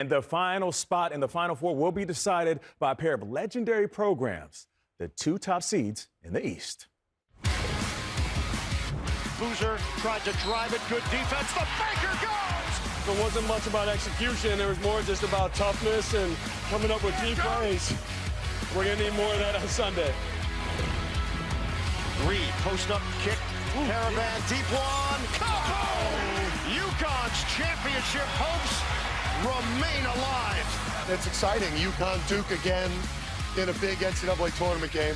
And the final spot in the Final Four will be decided by a pair of legendary programs, the two top seeds in the East. Boozer tried to drive it, good defense, the banker goes! It wasn't much about execution, there was more just about toughness and coming up with key plays. We're gonna need more of that on Sunday. Reed, post up kick, Caravan, deep one, UConn's championship hopes remain alive. It's exciting. UConn Duke again in a big NCAA tournament game.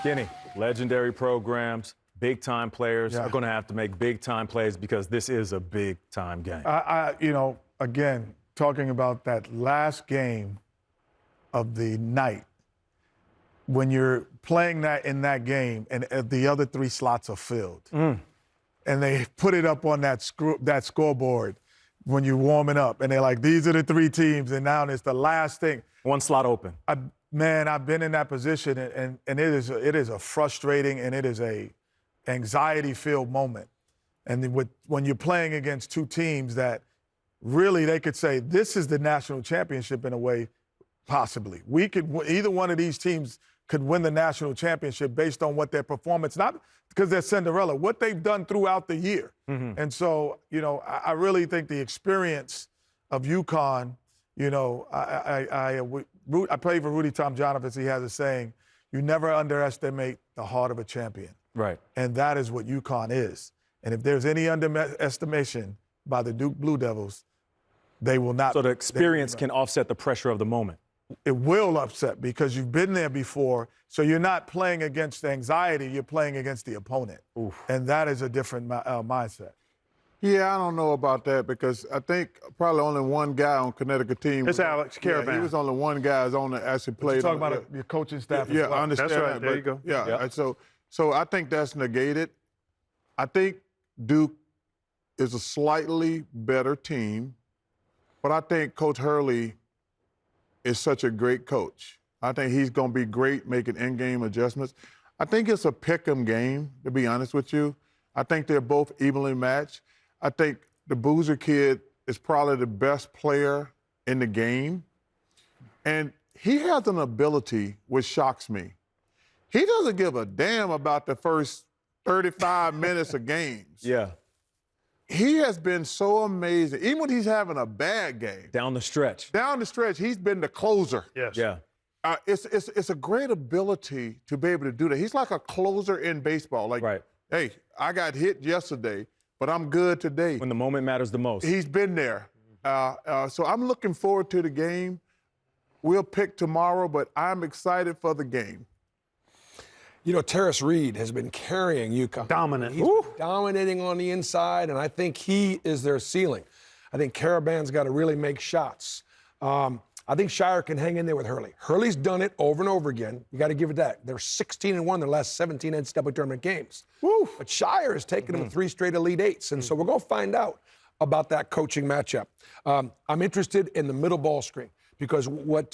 Kenny, legendary programs, big-time players are going to have to make big-time plays because this is a big-time game. Again, talking about that last game of the night, when you're playing that in that game and the other three slots are filled, and they put it up on that scoreboard when you're warming up, and they're like, these are the three teams, and now it's the last thing. One slot open. I've been in that position, and it is a frustrating and it is a anxiety-filled moment. And when you're playing against two teams that really they could say, this is the national championship in a way, possibly. Either one of these teams could win the national championship based on what their performance, not because they're Cinderella, what they've done throughout the year. And so, I really think the experience of UConn, I play for Rudy Tomjanovich. He has a saying, you never underestimate the heart of a champion. Right. And that is what UConn is. And if there's any underestimation by the Duke Blue Devils, they will not. So the experience can offset the pressure of the moment. It will upset because you've been there before. So you're not playing against anxiety, you're playing against the opponent. And that is a different mindset. Yeah, I don't know about that because I think probably only one guy on Connecticut team. It's Alex Caravan. He was only one guy that's on that actually played. You're talking about your coaching staff as Yeah, well. I understand That's right. that. There you go. Yeah, so I think that's negated. I think Duke is a slightly better team, but I think Coach Hurley is such a great coach. I think he's going to be great making in-game adjustments. I think it's a pick-em game, to be honest with you. I think they're both evenly matched. I think the Boozer kid is probably the best player in the game. And he has an ability which shocks me. He doesn't give a damn about the first 35 minutes of games. Yeah. He has been so amazing, even when he's having a bad game. Down the stretch. Down the stretch, he's been the closer. Yes. Yeah. It's a great ability to be able to do that. He's like a closer in baseball. Like, hey, I got hit yesterday, but I'm good today. When the moment matters the most. He's been there. So I'm looking forward to the game. We'll pick tomorrow, but I'm excited for the game. Terrace Reed has been carrying UConn. Dominant. He's dominating on the inside, and I think he is their ceiling. I think Caravan's got to really make shots. I think Shire can hang in there with Hurley. Hurley's done it over and over again. You got to give it that. They're 16-1 their last 17 NCAA tournament games. But Shire has taken them to 3 straight Elite Eights, and so we're going to find out about that coaching matchup. I'm interested in the middle ball screen because what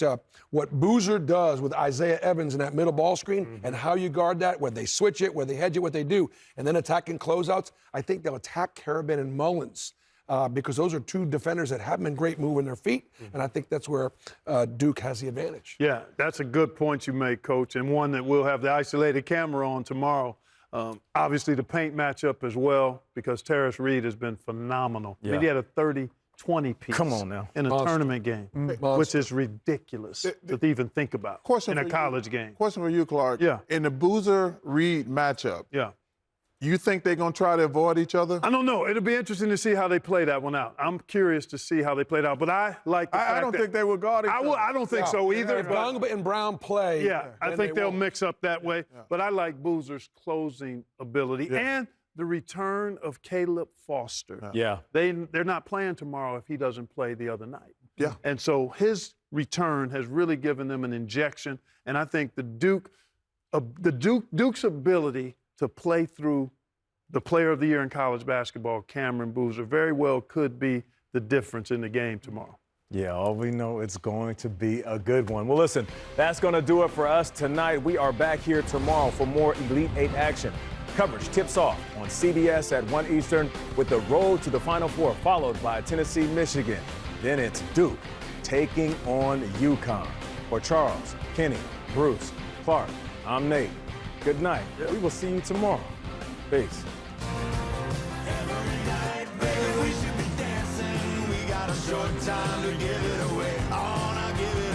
Boozer does with Isaiah Evans in that middle ball screen and how you guard that, whether they switch it, whether they hedge it, what they do, and then attacking closeouts, I think they'll attack Caravan and Mullins. Because those are two defenders that haven't been great moving their feet, and I think that's where Duke has the advantage. Yeah, that's a good point you make, Coach, and one that we'll have the isolated camera on tomorrow. Obviously, the paint matchup as well, because Terrace Reed has been phenomenal. Yeah. I mean, he had a 30-20 piece Come on now. in a tournament game, which is ridiculous to even think about in a college game. Question for you, Clark. Yeah. In the Boozer-Reed matchup, you think they're going to try to avoid each other? I don't know. It'll be interesting to see how they play that one out. I'm curious to see how they played out, but I like the fact I don't think they will guard each other. I don't think so either. If Gungba and Brown play, I think they'll mix up that way. But I like Boozer's closing ability and the return of Caleb Foster. They're not playing tomorrow if he doesn't play the other night. And so his return has really given them an injection. And I think Duke's ability to play through the player of the year in college basketball, Cameron Boozer, very well could be the difference in the game tomorrow. Yeah, all we know, it's going to be a good one. Well, listen, that's going to do it for us tonight. We are back here tomorrow for more Elite Eight action. Coverage tips off on CBS at 1 Eastern with the road to the Final Four, followed by Tennessee, Michigan. Then it's Duke taking on UConn. For Charles, Kenny, Bruce, Clark, I'm Nate. Good night. We will see you tomorrow. Peace. Short time to give it away. I wanna give it